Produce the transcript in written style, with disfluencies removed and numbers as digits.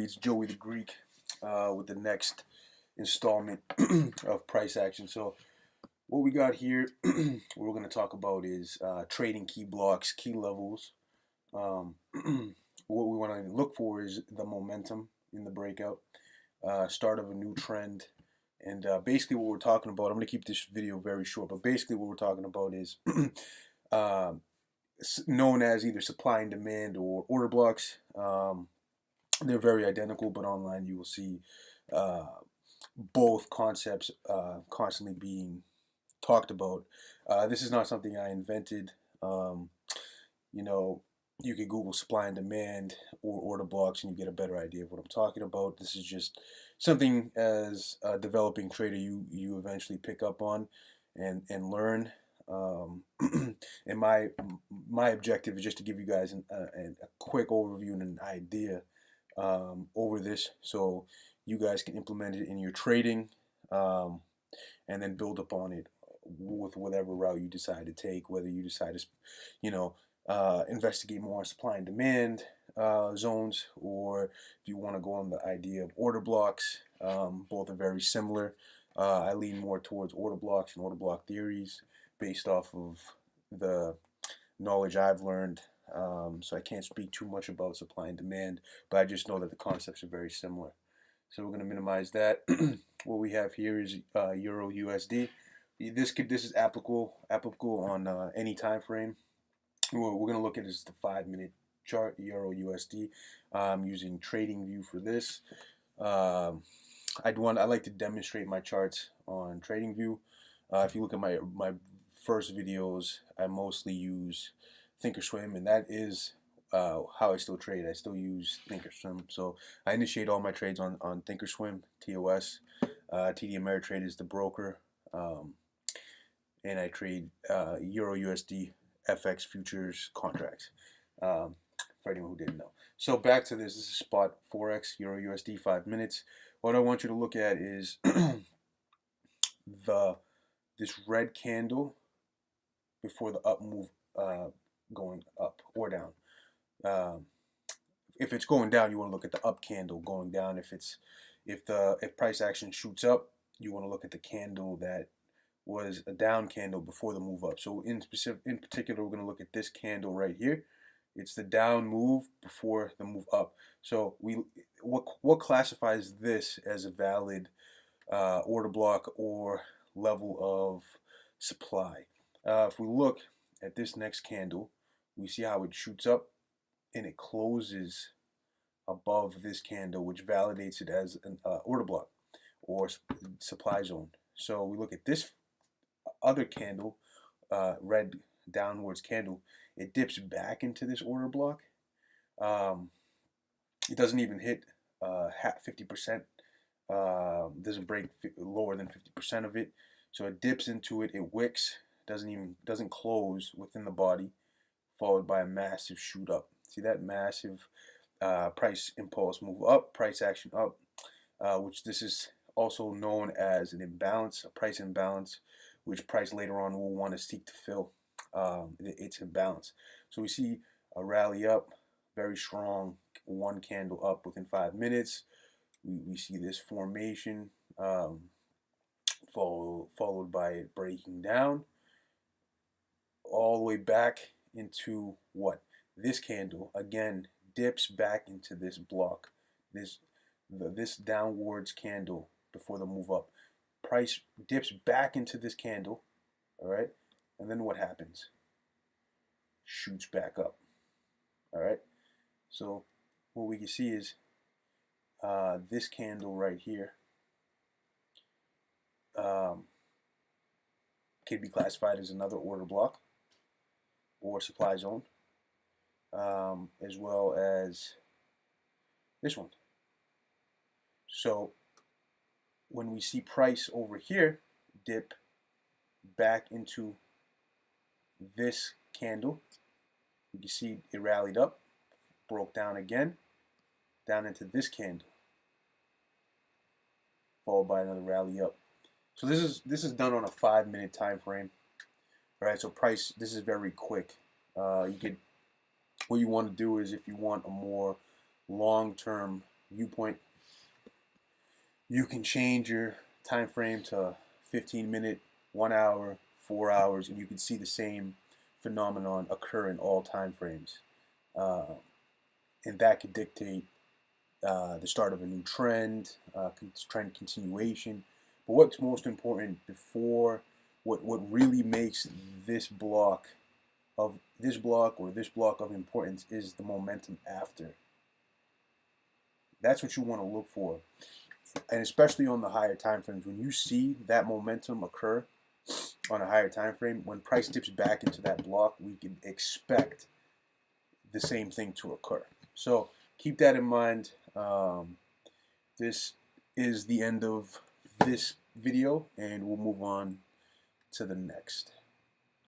SeriouzBeats, Joeythegreek, with the next installment of price action. So what we got here, what we're going to talk about is trading key blocks, key levels. What we want to look for is the momentum in the breakout, start of a new trend, and basically what we're talking about, I'm going to keep this video very short, but basically what we're talking about is known as either supply and demand or order blocks. They're very identical, but online you will see both concepts constantly being talked about. This is not something I invented. You know, you can Google supply and demand or order blocks and you get a better idea of what I'm talking about. This is just something as a developing trader you eventually pick up on and learn. And my objective is just to give you guys a quick overview and an idea over this, so you guys can implement it in your trading, and then build upon it with whatever route you decide to take. Whether you decide to, investigate more on supply and demand zones, or if you want to go on the idea of order blocks. Both are very similar. I lean more towards order blocks and order block theories based off of the knowledge I've learned. So I can't speak too much about supply and demand, but I just know that the concepts are very similar. So we're going to minimize that. What we have here is Euro USD. This is applicable on any time frame. What we're going to look at is the 5-minute chart, Euro USD. I'm using Tradingview for this. I like to demonstrate my charts on Tradingview. If you look at my first videos, I mostly use Thinkorswim, and that is how I still trade. I still use Thinkorswim. So I initiate all my trades on Thinkorswim, TOS. TD Ameritrade is the broker, and I trade Euro USD FX futures contracts, for anyone who didn't know. So back to this. This is spot Forex, Euro USD, 5 minutes. What I want you to look at is this red candle before the up move, going up or down. If it's going down, you want to look at the up candle going down. If price action shoots up, you want to look at the candle that was a down candle before the move up. So in particular, we're going to look at this candle right here. It's the down move before the move up. So what classifies this as a valid order block or level of supply? If we look at this next candle, we see how it shoots up and it closes above this candle, which validates it as an order block or supply zone. So we look at this other candle, red downwards candle. It dips back into this order block. It doesn't even hit 50%. Doesn't break lower than 50% of it. So it dips into it. It wicks. Doesn't close within the body, followed by a massive shoot up. See that massive price impulse move up, price action up, which this is also known as an imbalance, a price imbalance, which price later on will want to seek to fill its imbalance. So we see a rally up, very strong, one candle up within 5 minutes. We see this formation, followed by it breaking down all the way back into what? This candle again dips back into this block, this downwards candle before the move up. Price dips back into this candle, all right, and then what happens? Shoots back up, all right. So what we can see is this candle right here can be classified as another order block or supply zone, as well as this one. So when we see price over here dip back into this candle, you can see it rallied up, broke down again, down into this candle, followed by another rally up. So this is done on a 5-minute time frame. All right, so price, this is very quick. What you want to do is, if you want a more long-term viewpoint. You can change your time frame to 15-minute, 1 hour, 4 hours, and you can see the same phenomenon occur in all time frames. And that could dictate the start of a new trend, trend continuation. But what's most important before, what really makes this block of importance is the momentum after. That's what you want to look for. And especially on the higher time frames, when you see that momentum occur on a higher time frame, when price dips back into that block, we can expect the same thing to occur. So keep that in mind. This is the end of this video, and we'll move on to the next.